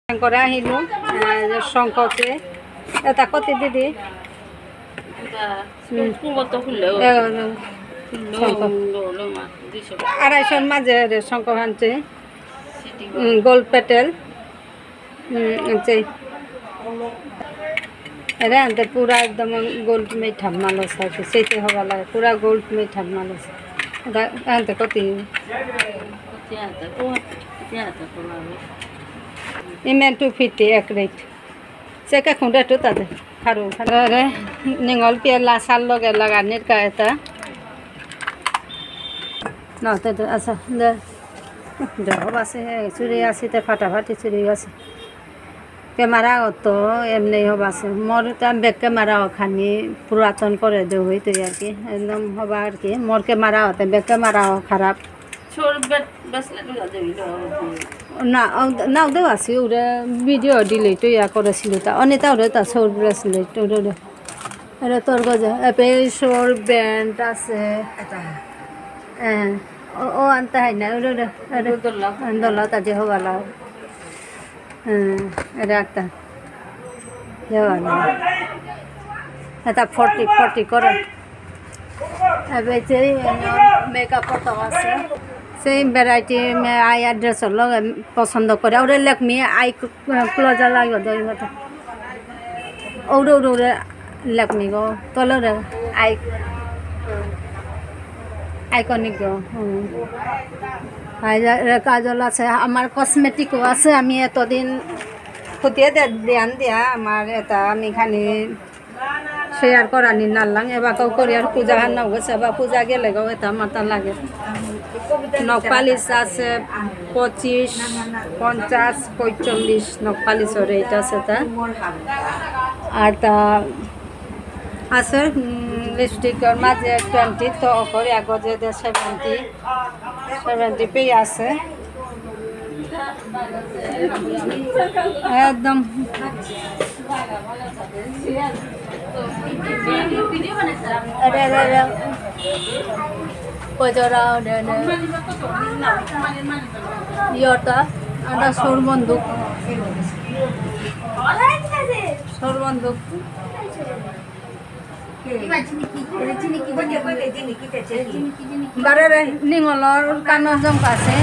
করে আহিলো শঙ্কতে এটা কত দিদি আড়াইশোর মাঝে শঙ্খ আনছে গোল্ড পেটেল এরা আনতে পুরা একদম গোল্ড মিঠা মানুষ আছে সেইটাই হওয়া লাগে পুরা গোল্ড মিঠা মানুষ আনতে কত ইমেন 250 এক রেট সেকা খুঁড়ে তো তাদের খারু খারে নিঙল পেলা সাল লগে লাগানির কা এটা না তো আচ্ছা দেহ আছে চুরি আসিতে ফাটাফাটি চুরি আছে ক্যামেরা তো এমনি হবা আছে মোর তাম বেগ ক্যামেরা খানি পুরাতন করে দেও হইতো আর কি একদম হবা আর কি মোর ক্যামেরা হতে বেগ ক্যামেরা খারাপ না নাও দেওয়া আছে ওরা ভিডিও ডিলিট ইয়া করেছিল তা অনেকটা ওরা তা সৌর ব্রেসলেট ওরা এটা তোর গজে এপে সৌর ব্যান্ড আছে হ্যাঁ ও আনতে হয় না ওরা দোলা তাজে হবালা হ্যাঁ এটা একটা দেওয়ালা এটা 40 করে এবার মেকআপ করতে আছে সেই ভ্যারাইটি আই অ্যাড্রেসর লগে পছন্দ করে ওরে লেখমি আই ক্লোজার লাগবে দই মতো ওরে ওরে ওরে লেখমি গো তলে রে আই আইকনিক গো কাজল আছে আমার কসমেটিকও আছে আমি এতদিন খুঁটিয়ে ধ্যান দিয়া আমার এটা আমি খানি শেয়ার করানি নালাং এবার কেউ করি আর পূজা হান্না গেছে বা পূজা গেলে গো এটা মাথা লাগে নখপালিশ আছে 25 50 45 নখপালিশের রেট আছে তা আর তা আছে লিপস্টিকের মাঝে 20 তো করে আগে যে 70 পে আছে একদম ইয়টা একটা সৌর বন্দুক বারে নিঙলর কানৰ জমকা আছে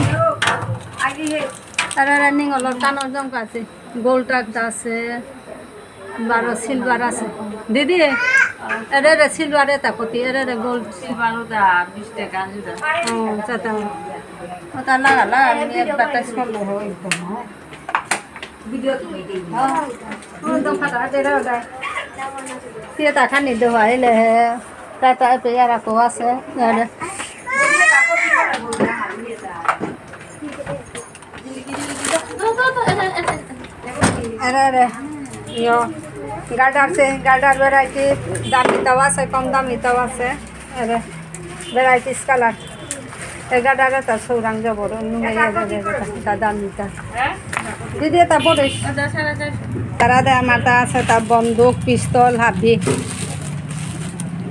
নিঙলর কানৰ জমকা আছে গোল্ড আছে 12 সিলভার আছে দিদি এরে সিলভার এটা কতি এরে গোল্ড সিলভার ওটা 20 টাকা জুড়া ও চাতা ওটা লাগা আমি অ্যাডভার্টাইজ করলো হয় ভিডিও তুমি দিই হ্যাঁ একদম ফাটা দেরা যায় সিটা খানি দেওয়া হইলে টাটা পেয়ারা কো আছে এরে ইয়ো গার্ডার से गार्डर वैरायटी दामी तवा से कम दामी तवा से अरे वैरायटीज कलर ए गार्डर ता सौरांग जबर नुंगा दामी ता दीदी ता बड़े तारा दे माता আছে ता बंदूक पिस्तल हाबी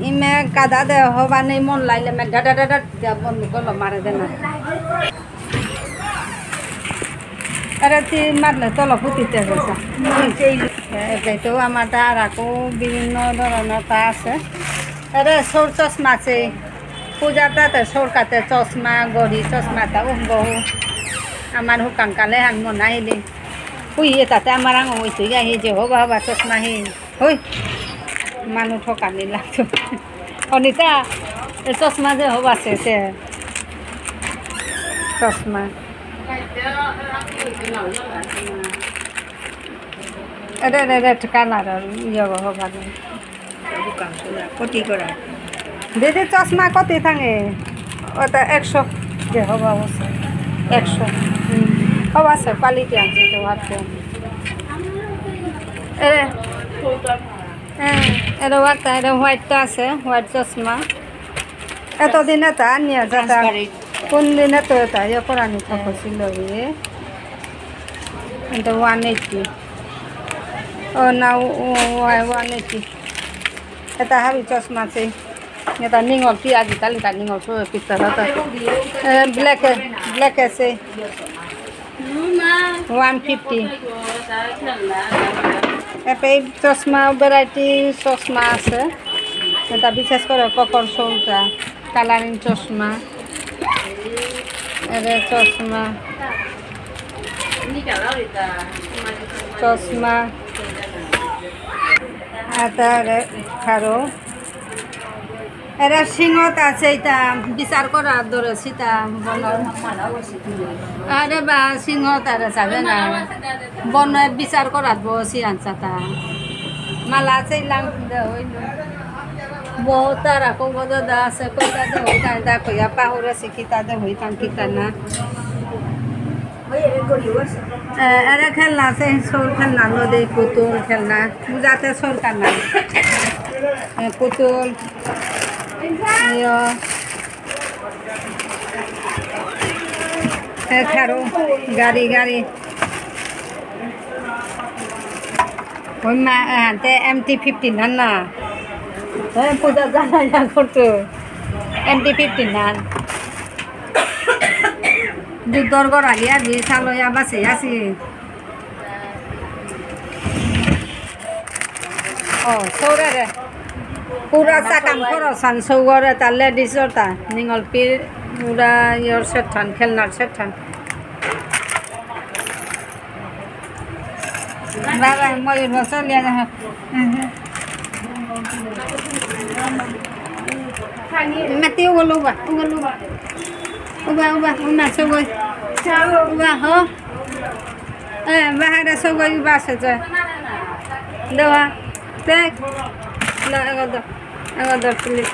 इमे कादा दे होबा नै मन लाइले मे गाडा गाडा बंदूक ल मारे देना अरे ती मारले तल ফুটিতে গেছে এইটো আমার তার আকো বিভিন্ন ধরনের তা আছে আরে সৌর চশমা আছে পূজাটাতে সৌর কাতে চশমা গড়ি চশমাটা বহু আমার হুকাংকালে হান মনাইলি হুই এটাতে আমার আঙ হইছে আহি যে হবা হবা চশমা হি হই মানুষ ঠকানি লাগতো অনিতা এই চশমা যে হবাছে সে চশমা রেড কালারের ইয়ে হবা কটি করা দিদি চশমা কতি থাকে ওটা 100 যে হবা অবশ্য 100 হবা আছে কোয়ালিটি আছে তো হাতে এটা একটা এটা হোয়াইটটা আছে হোয়াইট চশমা এতদিন এটা নিয়ে যাতা কোন দিন তো এটা ইয়ে করানি থাকছিল এটা 180 ও না 180 এটা হাবি চশমা আছে এটা নিঙল কি আজিকালি তা নিঙল তো পিস্তা ব্ল্যাক আছে 150 এপে চশমা ভ্যারাইটি চশমা আছে এটা বিশেষ করে ককর শোলটা কালারিং চশমা এরে চশমা চশমা আতারে খারো এরা সিংহত আছে এটা বিচার করার ধরে সীতা বনার আরে বা সিংহত আর যাবে না বনে বিচার করার বসি আনসাতা মালা আছে লাং হইল বহুত আর কগদ দা আছে কইতা দে হইতা দা কইয়া পাহুরে শিখিতা দে হইতান কিতা না এরা খেলনা আছে সৌর খেলনা নদী পুতুল খেলনা পূজাতে সরকার না পুতুল খারো গাড়ি গাড়ি ওই মা হাতে MT-15 হান না পূজা জানা করতো MT-15 হান যুদ্ধর গড়ালি আর বি চালয়া বাসে আছি ও সৌরারে পুরা চাকাম খরচান সৌগরে তার লেডিসর তা নিঙল পির পুরা ইয়র সেঠান খেলনার সেঠান বাবা ময়ূর চলিয়া যা মাতি উগলো বা uba una sogoi uba ho bahara sogoi uba saja doa tek la agoda pili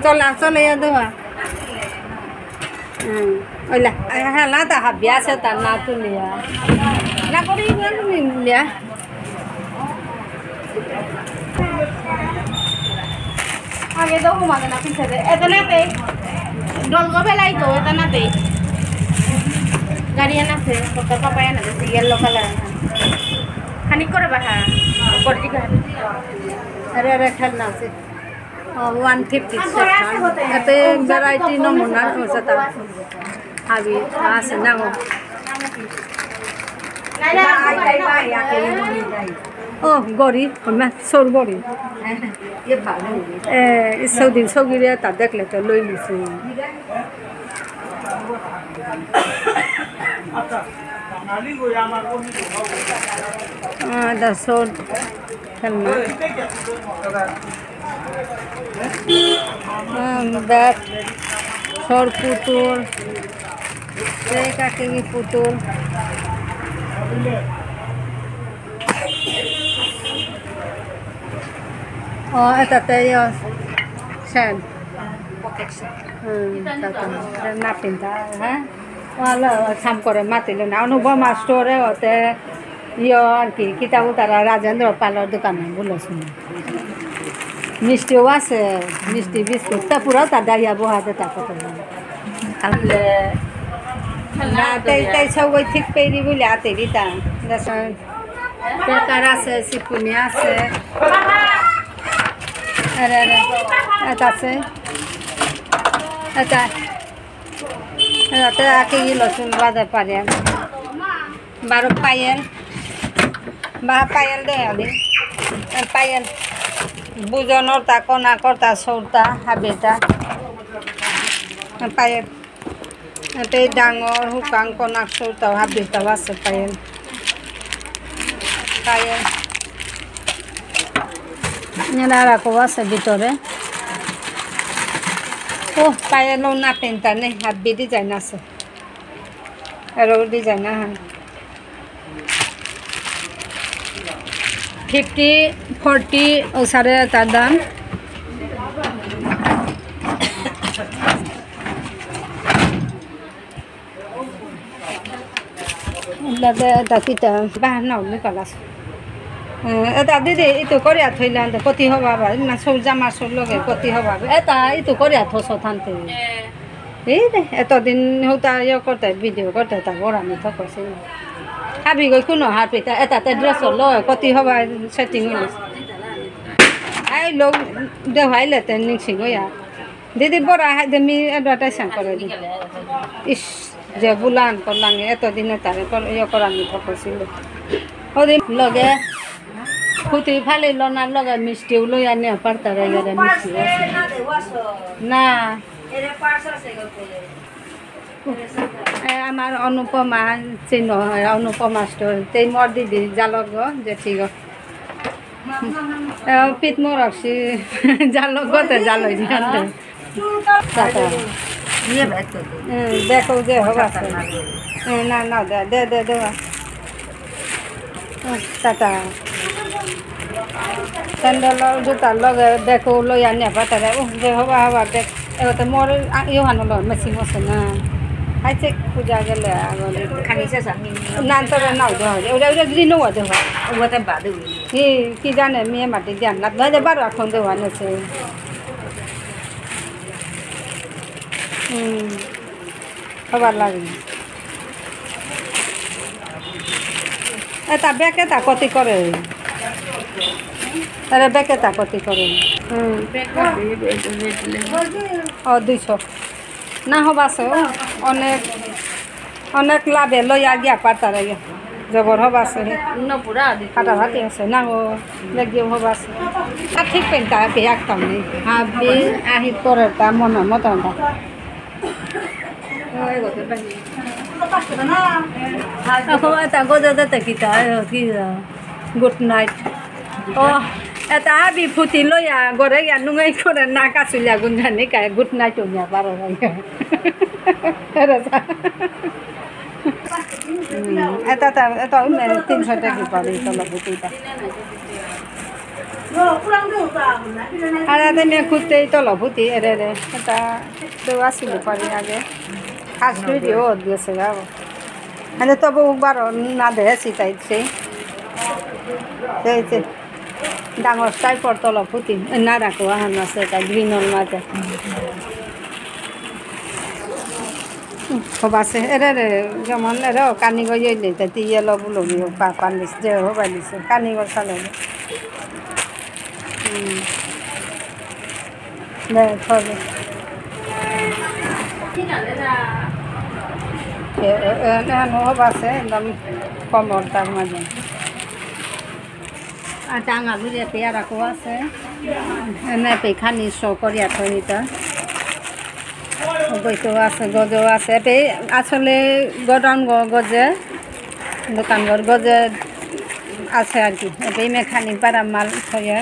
chola ya doa oila hala ta habya se ta na tu liya na kori ngan ni liya आगे दो घुमा देना पीछे से इतना पे डोलगो बेलाई तो इतना पे गाड़ी ना से पक्का पापा ना से येलो कलर खानी करे बाहा ऊपर जी गाड़ी अरे खेलना से 150 से पे वैरायटी नमूना हो सकता अभी आ से ना हो ओ गौरी मैं सोर गौरी ये भाले इस दिन सोगिरे ता देख ले तो लोई लिसु दा सोर खेलना बैट सोर पुतुल का के पुतुल এটাতে সেন না পিন্ধা হ্যাঁ কাম করে মাতিলে না অনুভব মাস্টরে ওতে আর কি কিতাব তারা রাজেন্দ্র পালের দোকানে বলেছিল মিষ্টিও আছে মিষ্টি বিস্কুট তা পুরো তার দাঁড়িয়ে বহাতে তা কত না তাই সবাই ঠিক পেরি বলে আতে দিতা বেকার আছে সিপুনি আছে अरे এটা আছে এটা এটা আকে ই লসুন বাদে পারে 12 পায়েল বা পায়েল দে আদি পায়েল বুজনর তা কোনা করতা সৌরতা হাবেটা পায়েল এতে ডাঙর হুকাং কোনা সৌরতা হাবেটা আছে Payel Payel Nyala ko sa bitore. Oh, kaya lo na penta ne happy design ase. Aro design na. 50 40 o sare ta dam. Lade dakita ba na ni kalas. এটা দিদি এইটো কৰি থৈলান কতি হবা না চৌল জামাৰ চৌল লগে কতি হবা এটা এইটো কৰি থছ থানতে এই দে এতদিন হতা ইয়ে করতে ভিডিও করতে তা বড় আমি তো কইছি হাবি গই কোনো হার পিতা এটাতে ড্রেস লয় কতি হবা সেটিং হইছে আই লোক দেখাইলে তেন নিছি গয়া দিদি বড় হাই দেমি এডভার্টাইজমেন্ট করে দি ইস যে বুলান করলাম এতদিনে তারে ইয়ে করার মিঠা করছিল ওদিন লগে ফুটি ফালি লনার লগে মিষ্টিও লই আনি পারতার এগারে মিষ্টি না আমার অনুপমা চিহ্ন হয় অনুপমা স্টোর তেই মর দিদি জালক যে ঠিক পিত মো রাখছি জালক গতে জালই দেখো যে হবা না না দে দে দে দেওয়া টাটা স্যান্ডেল জোতার লগে দেখো লই আনি পাতারে ও যে হবা হবা দেখ এবার মোর ইহানো লয় মেশিন আছে না আইছে পূজা গেলে খানিছে সামি নান তোরা নাও দেওয়া ওটা ওটা গ্রিন হওয়া দেওয়া ওটা বাদে কি জানে মেয়ে মাটি জ্ঞান না নয় বারো এখন দেওয়া নেছে হবার লাগে এটা বেকে তা কতি করে আরে বেকে তা কতি করে ও 200 না হবাছে অনেক অনেক লাভে লইয়া গিয়া পারতার জবর হবাছে ফাটাফাটি আছে না ও দেখিও হবাছে আর ঠিক পেন তা বে একদম নেই হাবি আহি পরের তা মনে মতন এটা গজা যেতে কিতা কি গুড নাইট ও এটা হাবি ফুটি লইয়া গড়ে গিয়া নুঙাই করে না কাচুলিয়া গুঞ্জানি কায় গুড নাইট উমিয়া পারো এটা এটা 300 টাকা পাবে তলা ফুটিটা আর এটা মেয়ে খুঁজতে তলা ফুটি এরে রে এটা দেওয়া ছিল পারি আগে খাস ভিডিও দিয়েছে যাবো হ্যাঁ তবু বারো না দেখেছি তাইছে ডাঙর টাইপর তলা ফুটি না রাখো আহান আছে এটা গ্রিনর মাঝে হবাছে এরে রে যেমন এরে কানিগর ইয়ে তাই ইয়েলো বুলো পানিস যে হবাই দিছে কানিগর চালে হবে হবাছে একদম কমর তার মাঝে আর টাঙা ঘুরিয়ে পেয়ারা কো আছে এনে পেখানি শো করিয়া থইতা বইতো আছে গজও আছে আসলে গডাউন গজে দোকানঘর গজে আছে আর কি এই মেখানি পাড়া মাল থয়ে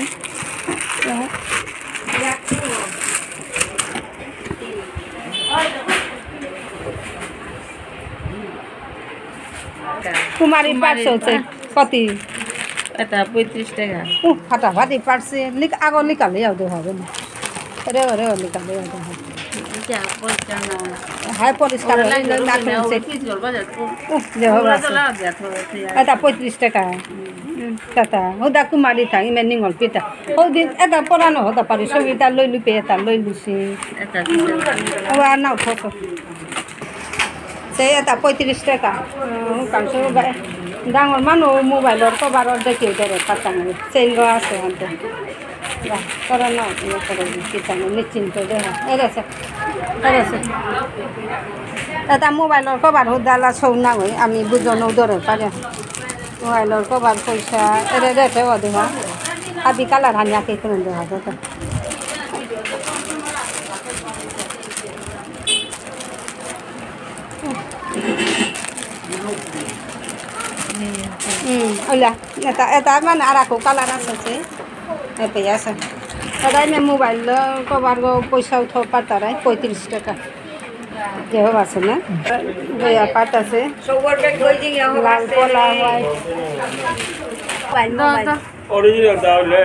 কুমারী পার্স হচ্ছে কতি এটা 35 টাকা ফাটাফাটি পারছে আগর লিকালে যাওয়া হবে না রে রে লিকালে যাওয়া হবে হ্যাঁ পরিষ্কার এটা 35 টাকা টাটা ওটা কুমারী থাকি ইমান নিঙল পিঠা ও দিন এটা পরানো হতে পারি সবিতা লৈ লুপে এটা লৈ লুচি আর নাও থতো সে এটা 35 টাকা কারণ ডাঙর মানুষ মোবাইলের কভারত দেখি ধরে পাতা মানে চেইন আছে আনতে করে না করে কিতানো নিশ্চিন্ত দেখা এরেছে এটা মোবাইলের কভার হুদালা সৌ না হয় আমি বুঝনো ধরে পারে মোবাইলের কভার পয়সা এরে রেটে দেখা আবি কালার হানি আঁকে করে দেখা যেত ওলা এটা এটা মানে আর আকো কালার আছে এটাই আছে এটাই মে মোবাইল কভার পয়সা উঠাও পাতারাই 35 টাকা যে আছে না বইয়া পাট আছে লাল কলা হোয়াইট original তাহলে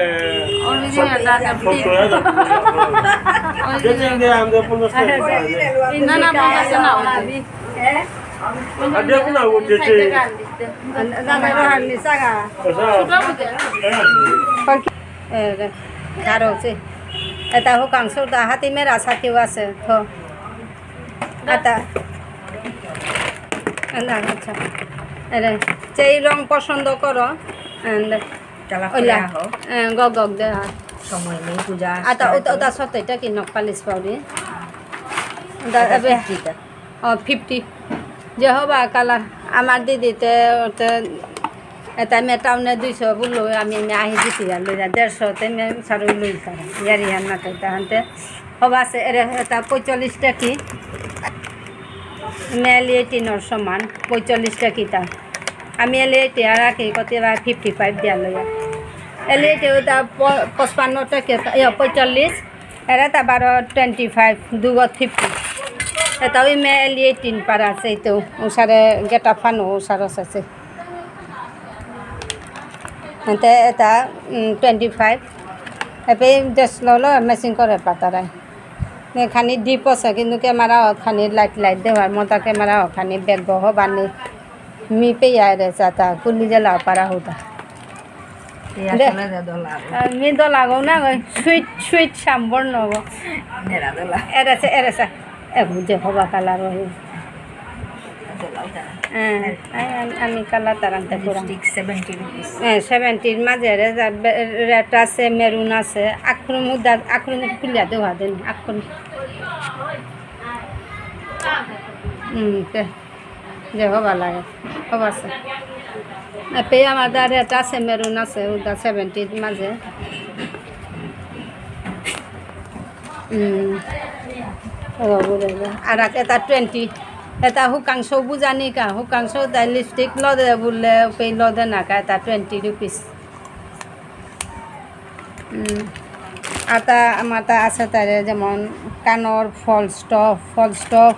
original যে আমাদের 50 টাকা না না 50 না ada pun aku jadi দাদা রহান নিসাগা কারো আছে এটা হোকান সৌদা হাতি মেরা সাথেও আছে তো এটা আচ্ছা আরে যেই রং পছন্দ করো ওলা গগ গগ দে সময় নেই পূজা আটা ওটা সত্যিটা কি নখ পালিশ পাউডি 50 যে হবা কালার আমার দিদিতে এটা আমি টাউনে 200 বললো আমি আহি দিতে লই যা 150 তে সারু লই তারা ইয়ারি হান না তাহান্তে হবা আছে এটা 45 টাকি মেলি 18 সমান 45 টাকি তা আমি এলে এটা রাখি কতবা 55 দিয়া লই এলে এটা 55 টাকা 45 এরা তা 25 দুগত 50 এটা ওই মেলি 18 পারা আছে তো ওসারে গেটা ফানো ওসার আছে Nanti eta 25, tapi just lolo mesin kore patarai. Ne khani deep asa kintu camera khani light dewa mota camera khani bag boho bani mi pe ya re sata kuli jala para hota. Ya sola de dollar. Mi dollar go na go sweet sambor no go. Nera dollar. Era sa. Buje hoba color ho. আমি colour তারান্তে পুরা 70 rupees 70 মাঝে red আছে maroon আছে আখরুন মুদা আখরুন খুলিয়া দেওয়া দেন আখরুন যে হবা লাগে হবা আছে এপে আমার দা রেড আছে মেরুন আছে ওটা 70 মাঝে আর এটা 20 এটা হুকাংশ বুজানি কা হুকাংশ তাই লিপস্টিক লদে বললে পেই লদে না কা এটা 20 রুপিস আতা আমারটা আছে তারে যেমন কানর ফল স্টপ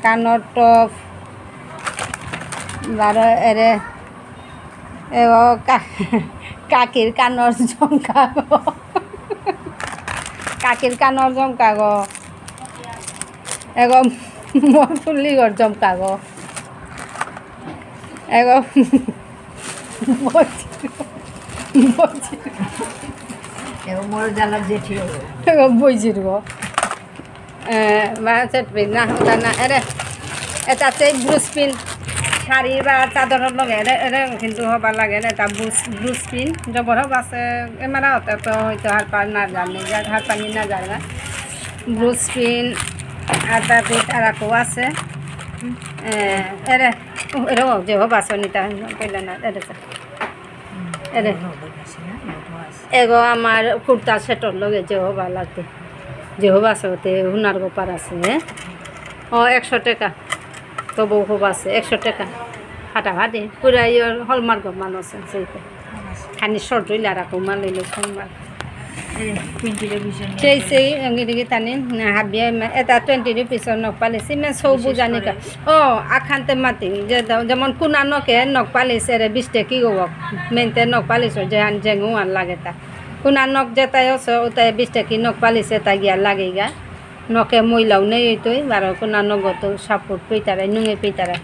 কানর টপ বারো এরে কাকির কানর জমকা কাকির কানর জমকা গো এগো ফুল্লি ঘর জমকা গো এগো মোর জ্বালা জেঠি এগো বইজির গো চেটবি না ওটা না এরে এটা চেয়ে ব্লুজ পিন শাড়ি বা চাদরের লগে এরে কিন্তু হবা লাগে এটা ব্লুজ পিন জবর হব আছে এমারা হতে তো হয়তো হার পার না জানি হার পানি না যায় না ব্লুজ পিন আটা পিঠ আর আকো আছে এরে এরে যে হবা সনিতা কইলা না এরে এগো আমার কুর্তা সেটর লগে যে হবা লাগবে যে হবা আছে ওতে হুনার গোপার আছে 100 টাকা তবু হবা আছে 100 টাকা ফাটাফাটি পুরা ইয়র হলমার্ক মান আছে সেইটা খানি শর্ট হইলে আর আকো মান লইলে হলমার্ক সেই সেই অঙ্গিদিকে টানি হাবিয়া এটা 20 রুপিসর নখ পালিশ ইমান সৌ বুজানি কা আখানতে মাতি যে যেমন কুনা নখে নখ পালিশ এরে 20 টাকা কি গব মেনতে নখ পালিশ যেহান জেঙ্গু আর লাগে তা কুনা নখ যেটাই আছে ওটাই 20 টাকা নখ পালিশ এটা গিয়া লাগে গা নখে মইলাও নেই তুই আর কুনা নগত সাপোর্ট পেইতারে নুঙে পেইতারে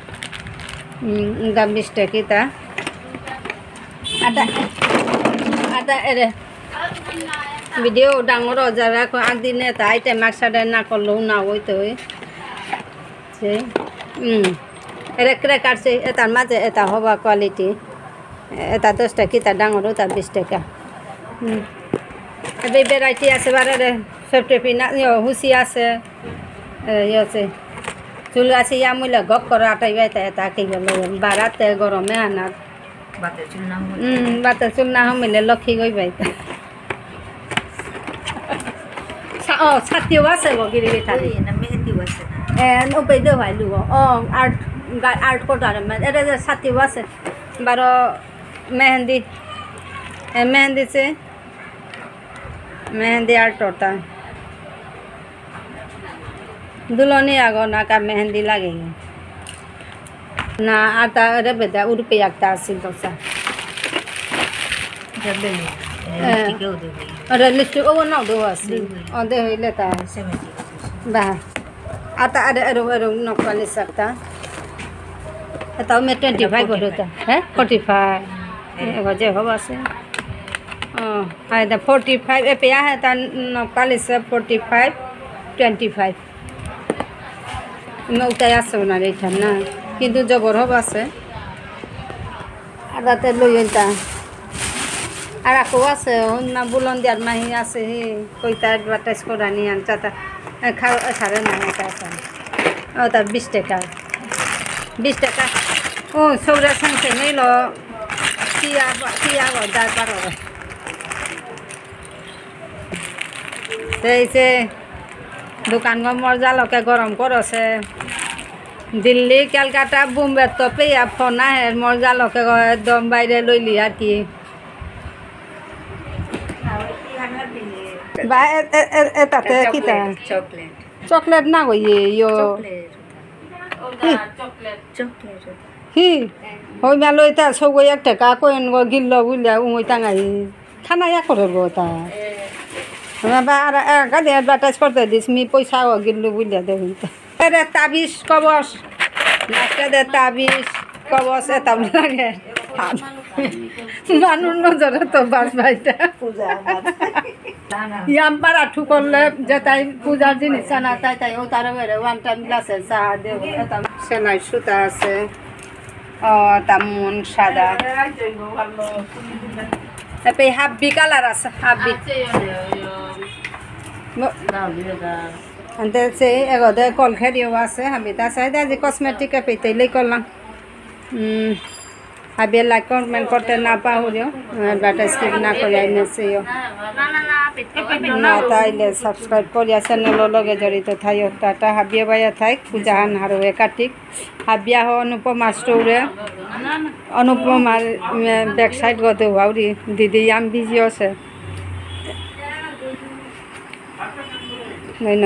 20 টাকা তা আটা এরে ভিডিও ডাঙর যারা আগদিনে এটা আইটেম একসাথে না করলেও না হইতে হয় সে এরে কাটছে এটার মাঝে এটা হবা কোয়ালিটি এটা 10 টাকা এটা ডাঙর ওটা 20 টাকা এবার ভ্যারাইটি আছে বারে সেফটি না হুসি আছে আছে চুল আছে ইয়া মূল্য গপ করা আটাই বাইতে এটা কি গেল বারাতে গরমে আনার বাতের চুল না মিলে লক্ষী গই বাইতে ছাতিও আছে গো গিরি খালি না মেহেন্দি আছে না ওপে দে ভাইলু আর্ট কোটার এটা যে ছাতিও আছে বারো মেহেন্দি সে मेहंदी आर्ट होता दुल्हनी आगो ना का मेहंदी लगेगी ना आता अरे बेटा उड़पे आगता सिल तो सा अरे लिस्ट ओ ना दो आसी और दे ही लेता है 70 बाहर आता अरे अरे अरे नॉक वाले सकता आता में 25 होता है 45 वजह हो बस है 45 ए पे है ता नॉकपालिश 45 25 मैं उताया सोना रे ना किंतु जबर हो আছে আর রাতে লইতা আর আকো আছে না বুলন্দিয়ার মাহি আছে কইতা অ্যাডভার্টাইজ করা নি আনতা তা খাও সারে না এটা আছে ও তার 20 টাকা 20 টাকা ও সৌরা সংসে নিল টিয়া দায় পার এই যে দোকান মজা লোকে গরম করছে দিল্লি ক্যালকাটা বোম্বে তো পেয়া ফোন আহে মজা লোকে একদম বাইরে লইলি আর কি বা এটাতে কিতা চকলেট চকলেট না কইয়ে ইয়ো হি হই মেলো এটা সব এক টাকা কইন গো গিল্ল বুলিয়া উই টাঙাই খানা ইয়া করে গো তা বা আর গাড়ি অ্যাডভার্টাইজ করতে দিস মি পয়সা গিল্লু বুলিয়া দেখুন রে তাবিজ কবচ নাচতে দে তাবিজ কবচ এটা লাগে মানুষ নজরে তো বাস ভাইটা ইয়াম পারা ঠু করলে যে তাই পূজার জিনিস না তাই তাই ও তার বেড়ে ওয়ান টাইম গ্লাসে চা দেব সেলাই সুতা আছে ও তামুন সাদা তারপরে হাব্বি কালার আছে হাব্বি আনতে সে এগোদে কলখেরিও আছে হাবি তা চাই আজি কসমেটিক পেতেইলেই করলাম হাবি লাইক কমেন্ট করতে না পাহরিও অ্যাডভার্টাইজ না করে আইনেছেও না তাইলে সাবস্ক্রাইব করিয়া চ্যানেলের লগে জড়িত থাইও টাটা হাবিয়া বাইয়া থাইক পূজাহান হারুয়ে কাটিক হাবিয়া হ অনুপমা স্টোরে অনুপমার ব্যাক সাইড গতে হাউরি দিদি আম বিজি আছে ধন্যবাদ।